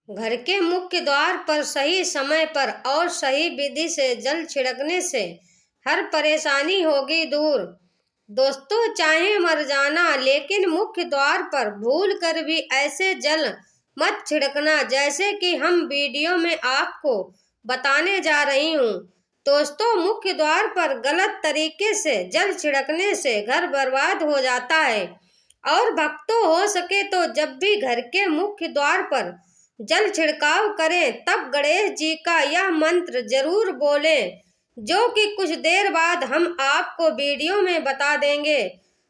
घर के मुख्य द्वार पर सही समय पर और सही विधि से जल छिड़कने से हर परेशानी होगी दूर। दोस्तों, चाहे मर जाना, लेकिन मुख्य द्वार पर भूल कर भी ऐसे जल मत छिड़कना जैसे कि हम वीडियो में आपको बताने जा रही हूँ। दोस्तों, मुख्य द्वार पर गलत तरीके से जल छिड़कने से घर बर्बाद हो जाता है। और भक्तों, हो सके तो जब भी घर के मुख्य द्वार पर जल छिड़काव करें तब गणेश जी का यह मंत्र जरूर बोलें, जो कि कुछ देर बाद हम आपको वीडियो में बता देंगे।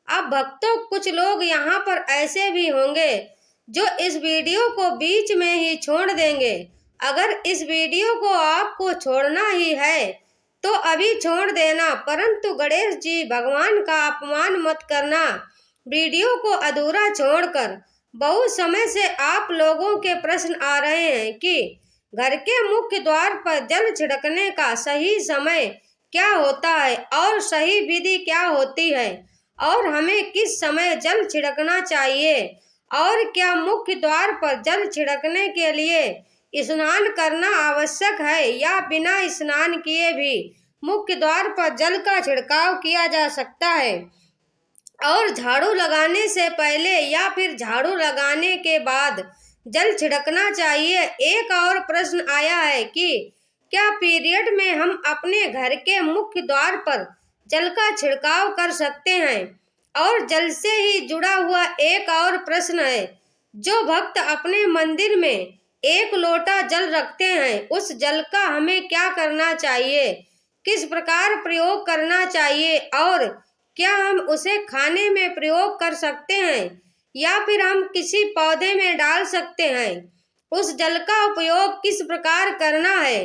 अब भक्तों, कुछ लोग यहाँ पर ऐसे भी होंगे जो इस वीडियो को बीच में ही छोड़ देंगे। अगर इस वीडियो को आपको छोड़ना ही है तो अभी छोड़ देना, परंतु गणेश जी भगवान का अपमान मत करना। वीडियो को अधूरा छोड़कर बहुत समय से आप लोगों के प्रश्न आ रहे हैं कि घर के मुख्य द्वार पर जल छिड़कने का सही समय क्या होता है और सही विधि क्या होती है, और हमें किस समय जल छिड़कना चाहिए, और क्या मुख्य द्वार पर जल छिड़कने के लिए स्नान करना आवश्यक है या बिना स्नान किए भी मुख्य द्वार पर जल का छिड़काव किया जा सकता है, और झाड़ू लगाने से पहले या फिर झाड़ू लगाने के बाद जल छिड़कना चाहिए। एक और प्रश्न आया है कि क्या पीरियड में हम अपने घर के मुख्य द्वार पर जल का छिड़काव कर सकते हैं। और जल से ही जुड़ा हुआ एक और प्रश्न है, जो भक्त अपने मंदिर में एक लोटा जल रखते हैं, उस जल का हमें क्या करना चाहिए, किस प्रकार प्रयोग करना चाहिए, और क्या हम उसे खाने में प्रयोग कर सकते हैं या फिर हम किसी पौधे में डाल सकते हैं, उस जल का उपयोग किस प्रकार करना है।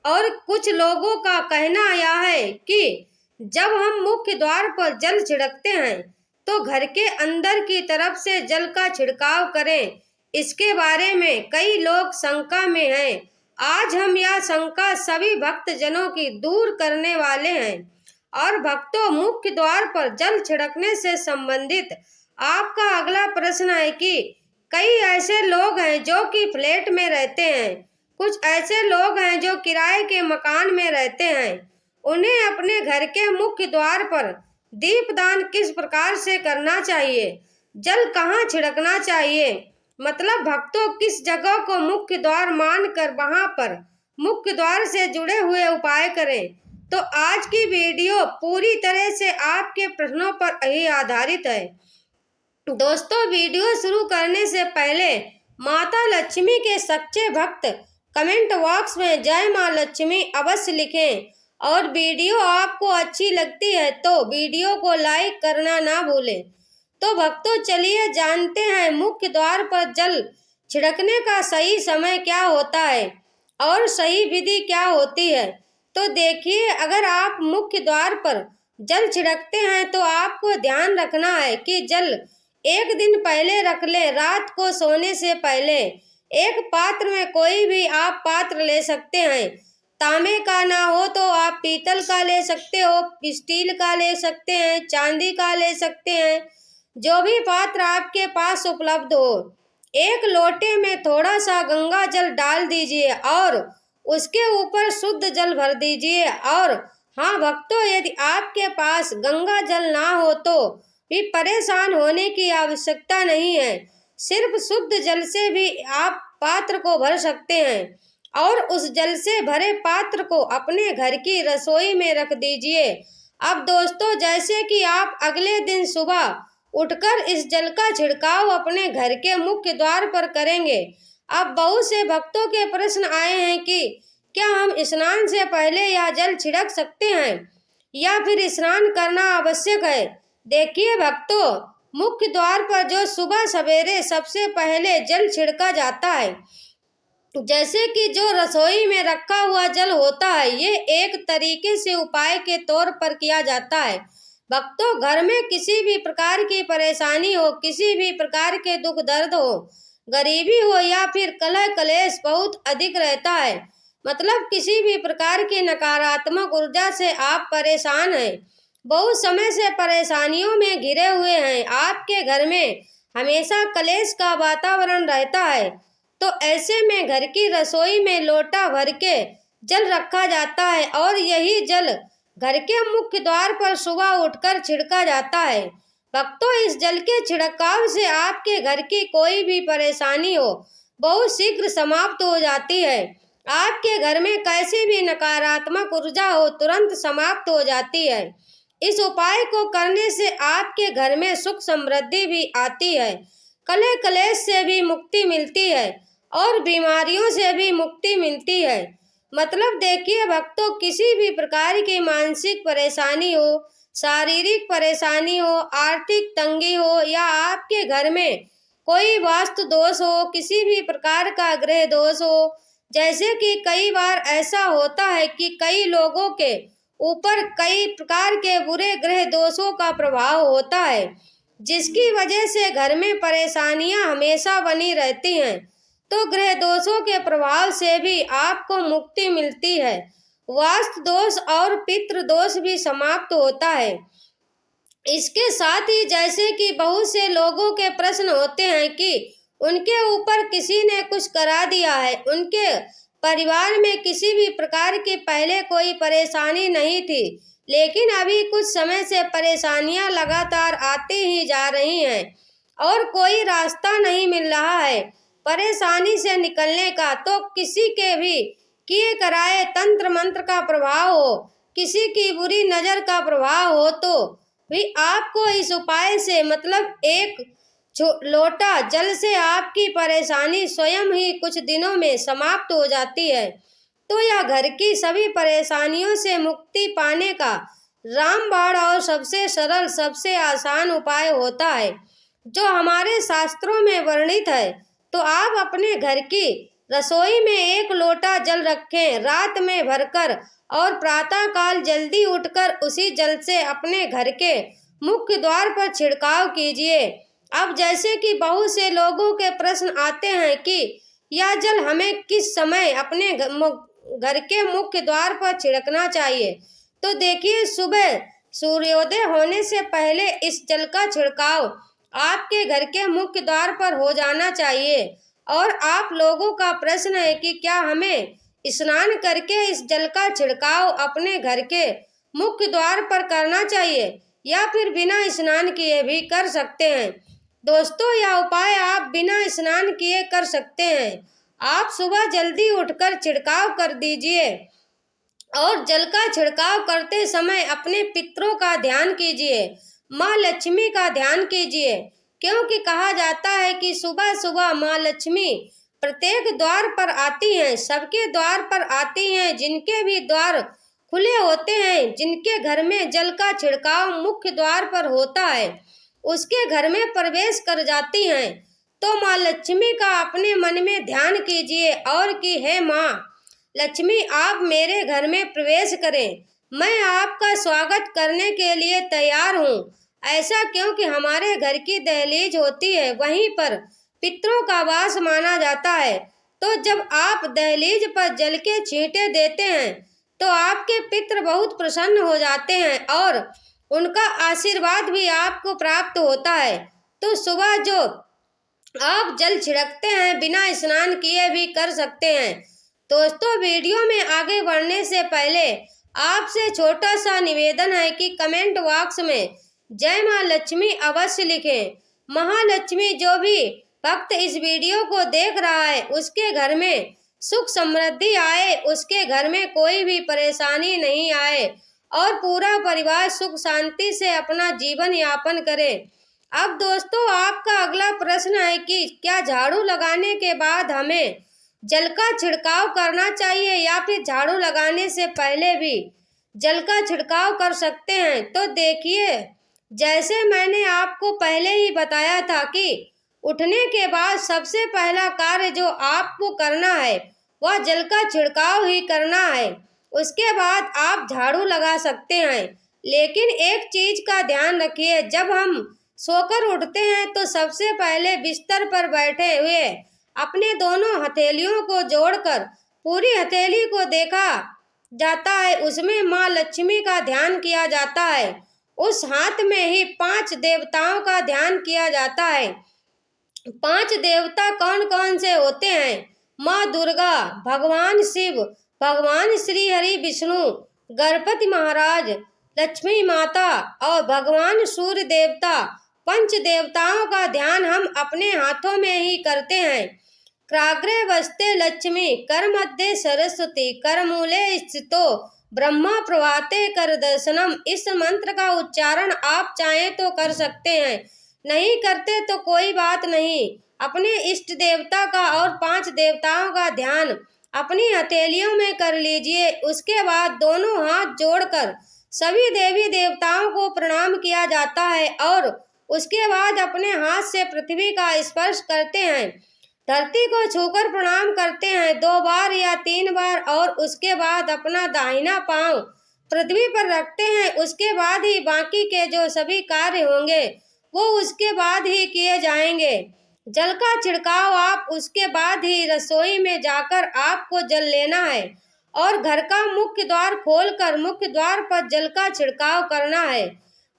और कुछ लोगों का कहना यह है कि जब हम मुख्य द्वार पर जल छिड़कते हैं तो घर के अंदर की तरफ से जल का छिड़काव करें। इसके बारे में कई लोग शंका में हैं। आज हम यह शंका सभी भक्त जनों की दूर करने वाले हैं। और भक्तों, मुख्य द्वार पर जल छिड़कने से संबंधित आपका अगला प्रश्न है कि कई ऐसे लोग हैं जो कि फ्लैट में रहते हैं, कुछ ऐसे लोग हैं जो किराए के मकान में रहते हैं। उन्हें अपने घर के मुख्य द्वार पर दीपदान किस प्रकार से करना चाहिए, जल कहाँ छिड़कना चाहिए, मतलब भक्तों किस जगह को मुख्य द्वार मानकर वहां पर मुख्य द्वार से जुड़े हुए उपाय करें। तो आज की वीडियो पूरी तरह से आपके प्रश्नों पर ही आधारित है। दोस्तों, वीडियो शुरू करने से पहले माता लक्ष्मी के सच्चे भक्त कमेंट बॉक्स में जय मां लक्ष्मी अवश्य लिखें, और वीडियो आपको अच्छी लगती है तो वीडियो को लाइक करना ना भूलें। तो भक्तों, चलिए जानते हैं मुख्य द्वार पर जल छिड़कने का सही समय क्या होता है और सही विधि क्या होती है। तो देखिए, अगर आप मुख्य द्वार पर जल छिड़कते हैं तो आपको ध्यान रखना है कि जल एक दिन पहले रख लें। रात को सोने से पहले एक पात्र में, कोई भी आप पात्र ले सकते हैं, तांबे का ना हो तो आप पीतल का ले सकते हो, स्टील का ले सकते हैं, चांदी का ले सकते हैं, जो भी पात्र आपके पास उपलब्ध हो। एक लोटे में थोड़ा सा गंगा जल डाल दीजिए और उसके ऊपर शुद्ध जल भर दीजिए। और हाँ भक्तों, यदि आपके पास गंगा जल ना हो तो भी परेशान होने की आवश्यकता नहीं है। सिर्फ शुद्ध जल से भी आप पात्र को भर सकते हैं, और उस जल से भरे पात्र को अपने घर की रसोई में रख दीजिए। अब दोस्तों, जैसे कि आप अगले दिन सुबह उठकर इस जल का छिड़काव अपने घर के मुख्य द्वार पर करेंगे। अब बहुत से भक्तों के प्रश्न आए हैं कि क्या हम स्नान से पहले यह जल छिड़क सकते हैं या फिर स्नान करना आवश्यक है। देखिए भक्तों, मुख्य द्वार पर जो सुबह सवेरे सबसे पहले जल छिड़का जाता है, जैसे कि जो रसोई में रखा हुआ जल होता है, ये एक तरीके से उपाय के तौर पर किया जाता है। भक्तों, घर में किसी भी प्रकार की परेशानी हो, किसी भी प्रकार के दुख दर्द हो, गरीबी हो या फिर कलह कलेश बहुत अधिक रहता है, मतलब किसी भी प्रकार की नकारात्मक ऊर्जा से आप परेशान हैं, बहुत समय से परेशानियों में घिरे हुए हैं, आपके घर में हमेशा कलेश का वातावरण रहता है, तो ऐसे में घर की रसोई में लोटा भर के जल रखा जाता है और यही जल घर के मुख्य द्वार पर सुबह उठकर छिड़का जाता है। भक्तों, इस जल के छिड़काव से आपके घर की कोई भी परेशानी हो बहुत शीघ्र समाप्त हो जाती है। आपके घर में कैसी भी नकारात्मक ऊर्जा हो तुरंत समाप्त हो जाती है। इस उपाय को करने से आपके घर में सुख समृद्धि भी आती है, कलह कलेश से भी मुक्ति मिलती है और बीमारियों से भी मुक्ति मिलती है। मतलब देखिए भक्तों, किसी भी प्रकार की मानसिक परेशानी हो, शारीरिक परेशानी हो, आर्थिक तंगी हो या आपके घर में कोई वास्तु दोष हो, किसी भी प्रकार का ग्रह दोष हो, जैसे कि कई बार ऐसा होता है कि कई लोगों के ऊपर कई प्रकार के बुरे ग्रह दोषों का प्रभाव होता है, जिसकी वजह से घर में परेशानियां हमेशा बनी रहती हैं। तो ग्रह दोषों के प्रभाव से भी आपको मुक्ति मिलती है। वास्तु दोष और पितृ दोष भी समाप्त होता है। इसके साथ ही जैसे कि बहुत से लोगों के प्रश्न होते हैं कि उनके ऊपर किसी ने कुछ करा दिया है, उनके परिवार में किसी भी प्रकार की पहले कोई परेशानी नहीं थी, लेकिन अभी कुछ समय से परेशानियां लगातार आती ही जा रही हैं और कोई रास्ता नहीं मिल रहा है परेशानी से निकलने का। तो किसी के भी किए कराए तंत्र मंत्र का प्रभाव हो, किसी की बुरी नजर का प्रभाव हो, तो भी आपको इस उपाय से मतलब एक लोटा जल से आपकी परेशानी स्वयं ही कुछ दिनों में समाप्त हो जाती है। तो यह घर की सभी परेशानियों से मुक्ति पाने का रामबाण और सबसे सरल सबसे आसान उपाय होता है, जो हमारे शास्त्रों में वर्णित है। तो आप अपने घर की रसोई में एक लोटा जल रखें, रात में भरकर, और प्रातः काल जल्दी उठकर उसी जल से अपने घर के मुख्य द्वार पर छिड़काव कीजिए। अब जैसे कि बहुत से लोगों के प्रश्न आते हैं कि यह जल हमें किस समय अपने घर के मुख्य द्वार पर छिड़कना चाहिए। तो देखिए, सुबह सूर्योदय होने से पहले इस जल का छिड़काव आपके घर के मुख्य द्वार पर हो जाना चाहिए। और आप लोगों का प्रश्न है कि क्या हमें स्नान करके इस जल का छिड़काव अपने घर के मुख्य द्वार पर करना चाहिए या फिर बिना स्नान किए भी कर सकते हैं। दोस्तों, यह उपाय आप बिना स्नान किए कर सकते हैं। आप सुबह जल्दी उठकर छिड़काव कर दीजिए और जल का छिड़काव करते समय अपने पितरों का ध्यान कीजिए, माँ लक्ष्मी का ध्यान कीजिए, क्योंकि कहा जाता है कि सुबह सुबह माँ लक्ष्मी प्रत्येक द्वार पर आती हैं, सबके द्वार पर आती हैं। जिनके भी द्वार खुले होते हैं, जिनके घर में जल का छिड़काव मुख्य द्वार पर होता है, उसके घर में प्रवेश कर जाती हैं। तो माँ लक्ष्मी का अपने मन में ध्यान कीजिए और कि हे माँ लक्ष्मी, आप मेरे घर में प्रवेश करें, मैं आपका स्वागत करने के लिए तैयार हूँ। ऐसा क्योंकि हमारे घर की दहलीज होती है, वहीं पर पितरों का वास माना जाता है। तो जब आप दहलीज पर जल के छींटे देते हैं तो आपके पितर बहुत प्रसन्न हो जाते हैं और उनका आशीर्वाद भी आपको प्राप्त होता है। तो सुबह जो आप जल छिड़कते हैं बिना स्नान किए भी कर सकते हैं। दोस्तों, वीडियो में आगे बढ़ने से पहले आपसे छोटा सा निवेदन है कि कमेंट बॉक्स में जय माँ लक्ष्मी अवश्य लिखें। महालक्ष्मी जो भी भक्त इस वीडियो को देख रहा है उसके घर में सुख समृद्धि आए, उसके घर में कोई भी परेशानी नहीं आए और पूरा परिवार सुख शांति से अपना जीवन यापन करे। अब दोस्तों, आपका अगला प्रश्न है कि क्या झाड़ू लगाने के बाद हमें जल का छिड़काव करना चाहिए या फिर झाड़ू लगाने से पहले भी जल का छिड़काव कर सकते हैं। तो देखिए, जैसे मैंने आपको पहले ही बताया था कि उठने के बाद सबसे पहला कार्य जो आपको करना है वह जल का छिड़काव ही करना है। उसके बाद आप झाड़ू लगा सकते हैं, लेकिन एक चीज का ध्यान रखिए, जब हम सोकर उठते हैं तो सबसे पहले बिस्तर पर बैठे हुए अपने दोनों हथेलियों को जोड़कर पूरी हथेली को देखा जाता है, उसमें माँ लक्ष्मी का ध्यान किया जाता है। उस हाथ में ही 5 देवताओं का ध्यान किया जाता है। पांच देवता कौन कौन से होते हैं? माँ दुर्गा, भगवान शिव, भगवान श्री हरि विष्णु, गणपति महाराज, लक्ष्मी माता और भगवान सूर्य देवता। पंच देवताओं का ध्यान हम अपने हाथों में ही करते हैं। क्राग्रे वस्ते लक्ष्मी, कर मध्ये सरस्वती, कर मूले स्थितो ब्रह्मा प्रभाते कर दर्शनम। इस मंत्र का उच्चारण आप चाहें तो कर सकते हैं, नहीं करते तो कोई बात नहीं। अपने इष्ट देवता का और पांच देवताओं का ध्यान अपनी हथेलियों में कर लीजिए। उसके बाद दोनों हाथ जोड़कर सभी देवी देवताओं को प्रणाम किया जाता है और उसके बाद अपने हाथ से पृथ्वी का स्पर्श करते हैं, धरती को छूकर प्रणाम करते हैं 2 बार या 3 बार और उसके बाद अपना दाहिना पांव पृथ्वी पर रखते हैं। उसके बाद ही बाकी के जो सभी कार्य होंगे वो उसके बाद ही किए जाएंगे। जल का छिड़काव आप उसके बाद ही रसोई में जाकर आपको जल लेना है और घर का मुख्य द्वार खोलकर मुख्य द्वार पर जल का छिड़काव करना है।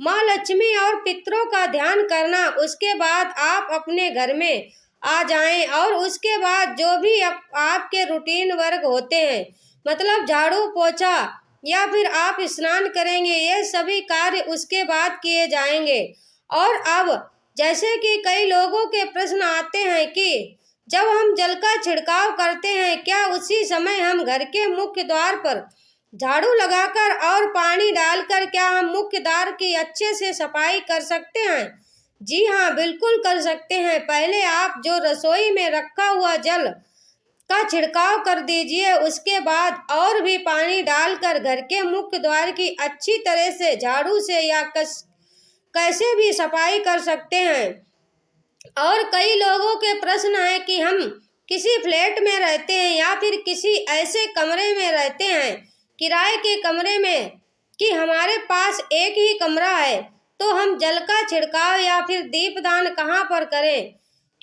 माँ लक्ष्मी और पितरों का ध्यान करना। उसके बाद आप अपने घर में आ जाएं और उसके बाद जो भी आपके रूटीन वर्क होते हैं, मतलब झाड़ू पोछा या फिर आप स्नान करेंगे, ये सभी कार्य उसके बाद किए जाएंगे। और अब जैसे कि कई लोगों के प्रश्न आते हैं कि जब हम जल का छिड़काव करते हैं क्या उसी समय हम घर के मुख्य द्वार पर झाड़ू लगाकर और पानी डालकर क्या हम मुख्य द्वार की अच्छे से सफाई कर सकते हैं? जी हाँ, बिल्कुल कर सकते हैं। पहले आप जो रसोई में रखा हुआ जल का छिड़काव कर दीजिए, उसके बाद और भी पानी डालकर घर के मुख्य द्वार की अच्छी तरह से झाड़ू से या कैसे भी सफाई कर सकते हैं। और कई लोगों के प्रश्न है कि हम किसी फ्लैट में रहते हैं या फिर किसी ऐसे कमरे में रहते हैं, किराए के कमरे में, कि हमारे पास एक ही कमरा है, तो हम जल का छिड़काव या फिर दीपदान कहाँ पर करें,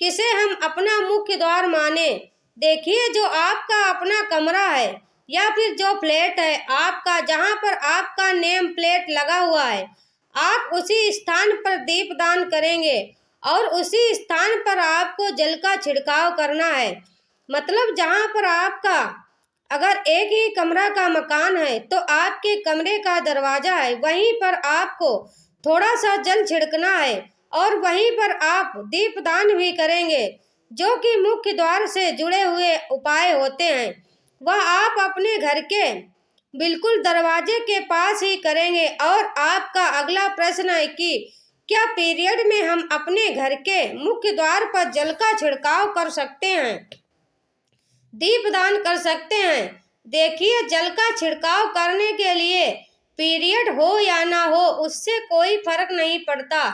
किसे हम अपना मुख्य द्वार माने? देखिए, जो आपका अपना कमरा है या फिर जो फ्लैट है आपका, जहाँ पर आपका नेम प्लेट लगा हुआ है, आप उसी स्थान पर दीपदान करेंगे और उसी स्थान पर आपको जल का छिड़काव करना है। मतलब जहाँ पर आपका अगर एक ही कमरा का मकान है तो आपके कमरे का दरवाजा है, वहीं पर आपको थोड़ा सा जल छिड़कना है और वहीं पर आप दीपदान भी करेंगे, जो कि मुख्य द्वार से जुड़े हुए उपाय होते हैं। वह आप अपने घर के बिल्कुल दरवाजे के पास ही करेंगे। और आपका अगला प्रश्न है कि क्या पीरियड में हम अपने घर के मुख्य द्वार पर जल का छिड़काव कर सकते हैं, दीपदान कर सकते हैं? देखिए, जल का छिड़काव करने के लिए पीरियड हो या ना हो उससे कोई फर्क नहीं पड़ता,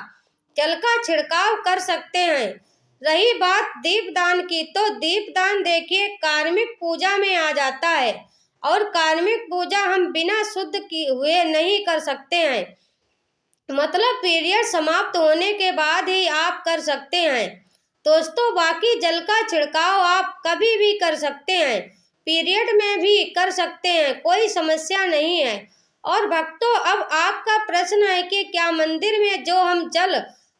जल का छिड़काव कर सकते हैं। रही बात दीपदान की, तो दीपदान देखिए कार्मिक पूजा में आ जाता है और कार्मिक पूजा हम बिना शुद्ध किए हुए नहीं कर सकते हैं, मतलब पीरियड समाप्त होने के बाद ही आप कर सकते हैं। दोस्तों, बाकी जल का छिड़काव आप कभी भी कर सकते हैं, पीरियड में भी कर सकते हैं, कोई समस्या नहीं है। और भक्तों, अब आपका प्रश्न है कि क्या मंदिर में जो हम जल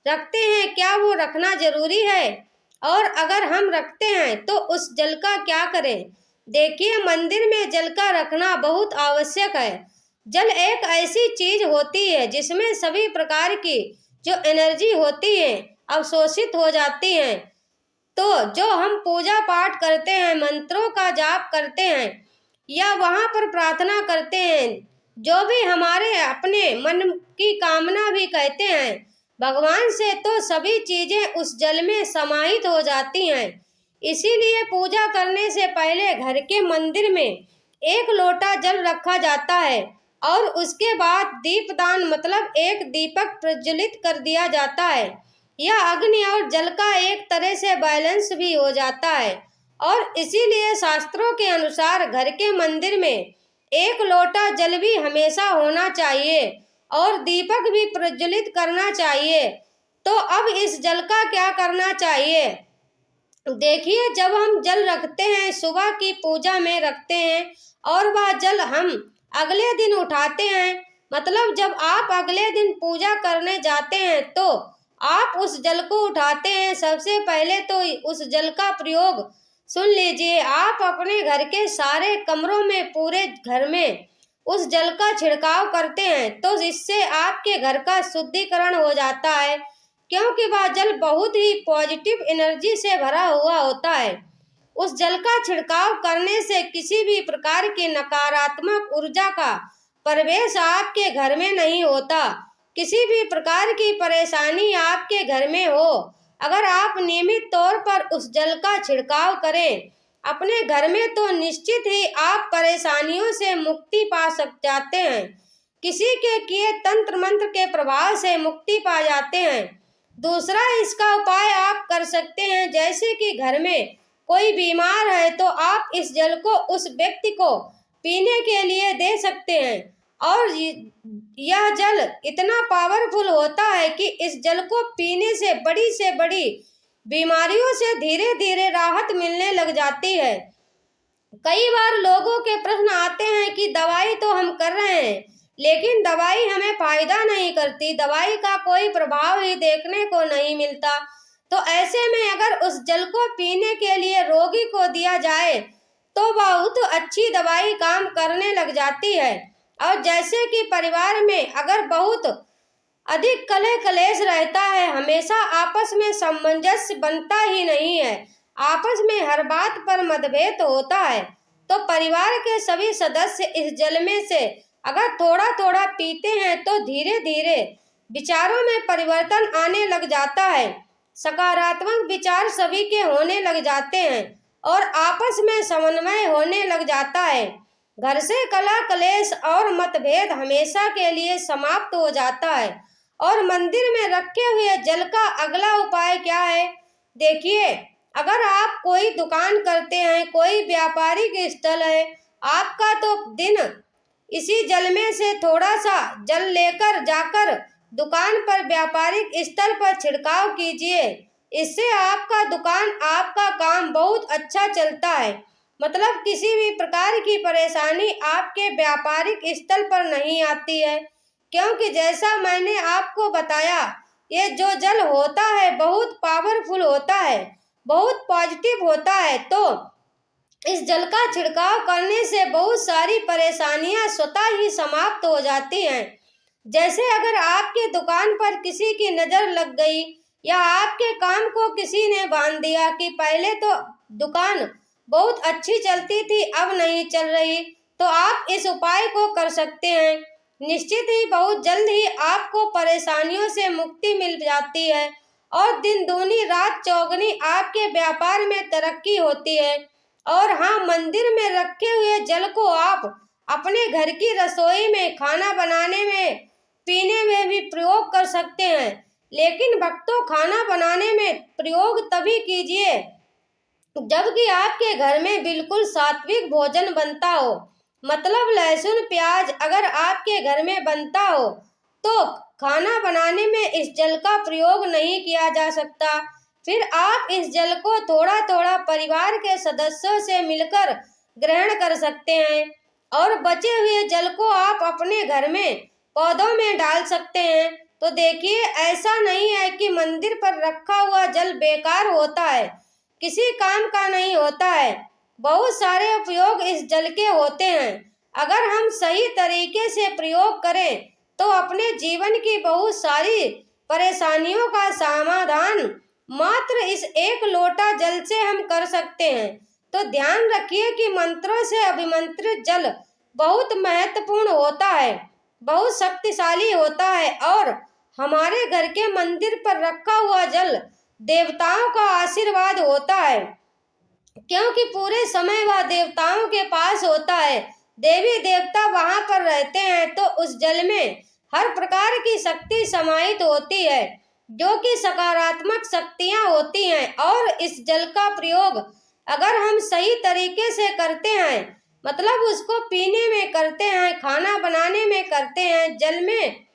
रखते हैं क्या वो रखना जरूरी है, और अगर हम रखते हैं तो उस जल का क्या करें? देखिए, मंदिर में जल का रखना बहुत आवश्यक है। जल एक ऐसी चीज होती है जिसमें सभी प्रकार की जो एनर्जी होती है अवशोषित हो जाती है। तो जो हम पूजा पाठ करते हैं, मंत्रों का जाप करते हैं या वहां पर प्रार्थना करते हैं, जो भी हमारे अपने मन की कामना भी कहते हैं भगवान से, तो सभी चीजें उस जल में समाहित हो जाती हैं। इसीलिए पूजा करने से पहले घर के मंदिर में 1 लोटा जल रखा जाता है और उसके बाद दीपदान मतलब एक दीपक प्रज्वलित कर दिया जाता है। यह अग्नि और जल का एक तरह से बैलेंस भी हो जाता है और इसीलिए शास्त्रों के अनुसार घर के मंदिर में 1 लोटा जल भी हमेशा होना चाहिए और दीपक भी प्रज्वलित करना चाहिए। तो अब इस जल का क्या करना चाहिए? देखिए, जब हम जल रखते हैं, सुबह की पूजा में रखते हैं और वह जल हम अगले दिन उठाते हैं, मतलब जब आप अगले दिन पूजा करने जाते हैं तो आप उस जल को उठाते हैं, सबसे पहले तो उस जल का प्रयोग सुन लीजिए। आप अपने घर के सारे कमरों में, पूरे घर में उस जल का छिड़काव करते हैं तो इससे आपके घर का शुद्धिकरण हो जाता है, क्योंकि वह जल बहुत ही पॉजिटिव एनर्जी से भरा हुआ होता है। उस जल का छिड़काव करने से किसी भी प्रकार की नकारात्मक ऊर्जा का प्रवेश आपके घर में नहीं होता। किसी भी प्रकार की परेशानी आपके घर में हो, अगर आप नियमित तौर पर उस जल का छिड़काव करें अपने घर में, तो निश्चित ही आप परेशानियों से मुक्ति पा जाते हैं। किसी के किए तंत्र मंत्र के प्रभाव से मुक्ति पा जाते हैं। दूसरा इसका उपाय आप कर सकते हैं, जैसे कि घर में कोई बीमार है तो आप इस जल को उस व्यक्ति को पीने के लिए दे सकते हैं। और यह जल इतना पावरफुल होता है कि इस जल को पीने से बड़ी बीमारियों से धीरे धीरे राहत मिलने लग जाती है। कई बार लोगों के प्रश्न आते हैं कि दवाई तो हम कर रहे हैं, लेकिन दवाई हमें फायदा नहीं करती, दवाई का कोई प्रभाव ही देखने को नहीं मिलता। तो ऐसे में अगर उस जल को पीने के लिए रोगी को दिया जाए तो बहुत अच्छी दवाई काम करने लग जाती है। और जैसे कि परिवार में अगर बहुत अधिक कलह कलेश रहता है, हमेशा आपस में सामंजस्य बनता ही नहीं है, आपस में हर बात पर मतभेद होता है, तो परिवार के सभी सदस्य इस जल में से अगर थोड़ा थोड़ा पीते हैं तो धीरे धीरे विचारों में परिवर्तन आने लग जाता है, सकारात्मक विचार सभी के होने लग जाते हैं और आपस में समन्वय होने लग जाता है। घर से कलह कलेश और मतभेद हमेशा के लिए समाप्त हो जाता है। और मंदिर में रखे हुए जल का अगला उपाय क्या है? देखिए, अगर आप कोई दुकान करते हैं, कोई व्यापारिक स्थल है आपका, तो दिन इसी जल में से थोड़ा सा जल लेकर जाकर दुकान पर व्यापारिक स्थल पर छिड़काव कीजिए। इससे आपका दुकान, आपका काम बहुत अच्छा चलता है। मतलब किसी भी प्रकार की परेशानी आपके व्यापारिक स्थल पर नहीं आती है, क्योंकि जैसा मैंने आपको बताया, ये जो जल होता है बहुत पावरफुल होता है, बहुत पॉजिटिव होता है। तो इस जल का छिड़काव करने से बहुत सारी परेशानियां स्वतः ही समाप्त हो जाती हैं। जैसे अगर आपकी दुकान पर किसी की नजर लग गई या आपके काम को किसी ने बांध दिया कि पहले तो दुकान बहुत अच्छी चलती थी, अब नहीं चल रही, तो आप इस उपाय को कर सकते हैं। निश्चित ही बहुत जल्द ही आपको परेशानियों से मुक्ति मिल जाती है और दिन दूनी रात चौगनी आपके व्यापार में तरक्की होती है। और हाँ, मंदिर में रखे हुए जल को आप अपने घर की रसोई में, खाना बनाने में, पीने में भी प्रयोग कर सकते हैं। लेकिन भक्तों, खाना बनाने में प्रयोग तभी कीजिए जबकि आपके घर में बिल्कुल सात्विक भोजन बनता हो। मतलब लहसुन प्याज अगर आपके घर में बनता हो तो खाना बनाने में इस जल का प्रयोग नहीं किया जा सकता। फिर आप इस जल को थोड़ा थोड़ा परिवार के सदस्यों से मिलकर ग्रहण कर सकते हैं और बचे हुए जल को आप अपने घर में पौधों में डाल सकते हैं। तो देखिए, ऐसा नहीं है कि मंदिर पर रखा हुआ जल बेकार होता है, किसी काम का नहीं होता है। बहुत सारे उपयोग इस जल के होते हैं। अगर हम सही तरीके से प्रयोग करें तो अपने जीवन की बहुत सारी परेशानियों का समाधान मात्र इस एक लोटा जल से हम कर सकते हैं। तो ध्यान रखिए कि मंत्रों से अभिमंत्रित जल बहुत महत्वपूर्ण होता है, बहुत शक्तिशाली होता है और हमारे घर के मंदिर पर रखा हुआ जल देवताओं का आशीर्वाद होता है, क्योंकि पूरे समय वह देवताओं के पास होता है, देवी देवता वहां पर रहते हैं। तो उस जल में हर प्रकार की शक्ति समाहित होती है, जो कि सकारात्मक शक्तियां होती हैं। और इस जल का प्रयोग अगर हम सही तरीके से करते हैं, मतलब उसको पीने में करते हैं, खाना बनाने में करते हैं, जल में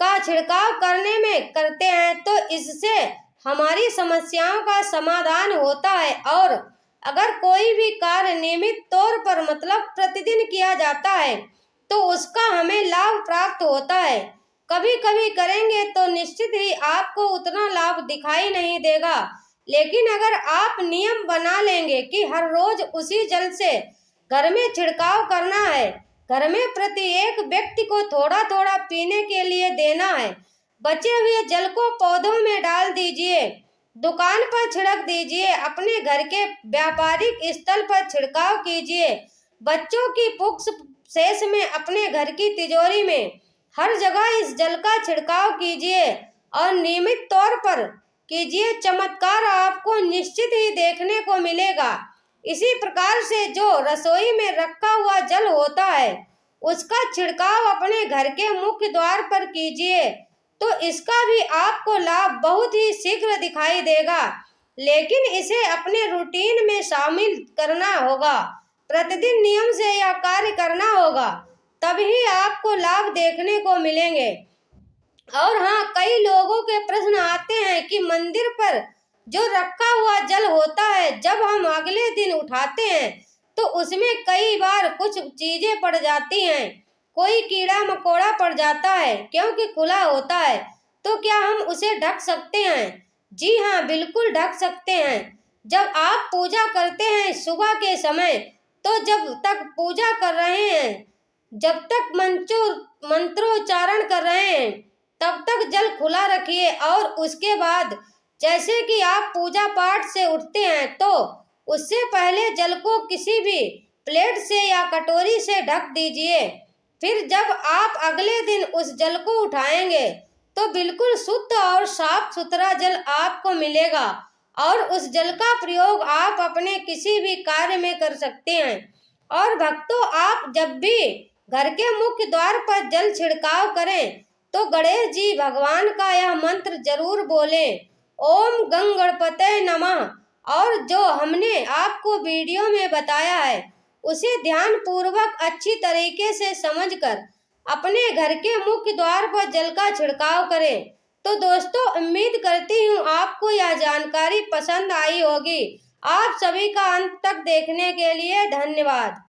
का छिड़काव करने में करते हैं, तो इससे हमारी समस्याओं का समाधान होता है। और अगर कोई भी कार्य नियमित तौर पर, मतलब प्रतिदिन किया जाता है, तो उसका हमें लाभ प्राप्त होता है। कभी कभी करेंगे तो निश्चित ही आपको उतना लाभ दिखाई नहीं देगा, लेकिन अगर आप नियम बना लेंगे कि हर रोज उसी जल से घर में छिड़काव करना है, घर में प्रत्येक व्यक्ति को थोड़ा थोड़ा पीने के लिए देना है, बचे हुए जल को पौधों में डाल दीजिए, दुकान पर छिड़क दीजिए, अपने घर के व्यापारिक स्थल पर छिड़काव कीजिए, बच्चों की पुख्त शेष में अपने घर की तिजोरी में हर जगह इस जल का छिड़काव कीजिए और नियमित तौर पर कीजिए। चमत्कार आपको निश्चित ही देखने को मिलेगा। इसी प्रकार से जो रसोई में रखा हुआ जल होता है उसका छिड़काव अपने घर के मुख्य द्वार पर कीजिए, तो इसका भी आपको लाभ बहुत ही शीघ्र दिखाई देगा। लेकिन इसे अपने रूटीन में शामिल करना होगा, प्रतिदिन नियम से यह कार्य करना होगा, तभी आपको लाभ देखने को मिलेंगे। और हाँ, कई लोगों के प्रश्न आते हैं कि मंदिर पर जो रखा हुआ जल होता है जब हम अगले दिन उठाते हैं तो उसमें कई बार कुछ चीजें पड़ जाती हैं, कोई कीड़ा मकोड़ा पड़ जाता है क्योंकि खुला होता है, तो क्या हम उसे ढक सकते हैं? जी हाँ, बिल्कुल ढक सकते हैं। जब आप पूजा करते हैं सुबह के समय, तो जब तक पूजा कर रहे हैं, जब तक मंत्रोच्चारण कर रहे हैं, तब तक जल खुला रखिए और उसके बाद जैसे कि आप पूजा पाठ से उठते हैं तो उससे पहले जल को किसी भी प्लेट से या कटोरी से ढक दीजिए। फिर जब आप अगले दिन उस जल को उठाएंगे तो बिल्कुल शुद्ध और साफ सुथरा जल आपको मिलेगा और उस जल का प्रयोग आप अपने किसी भी कार्य में कर सकते हैं। और भक्तों, आप जब भी घर के मुख्य द्वार पर जल छिड़काव करें तो गणेश जी भगवान का यह मंत्र जरूर बोलें, ओम गंग गणपते नमः। और जो हमने आपको वीडियो में बताया है उसे ध्यान पूर्वक अच्छी तरीके से समझकर अपने घर के मुख्य द्वार पर जल का छिड़काव करें। तो दोस्तों, उम्मीद करती हूँ आपको यह जानकारी पसंद आई होगी। आप सभी का अंत तक देखने के लिए धन्यवाद।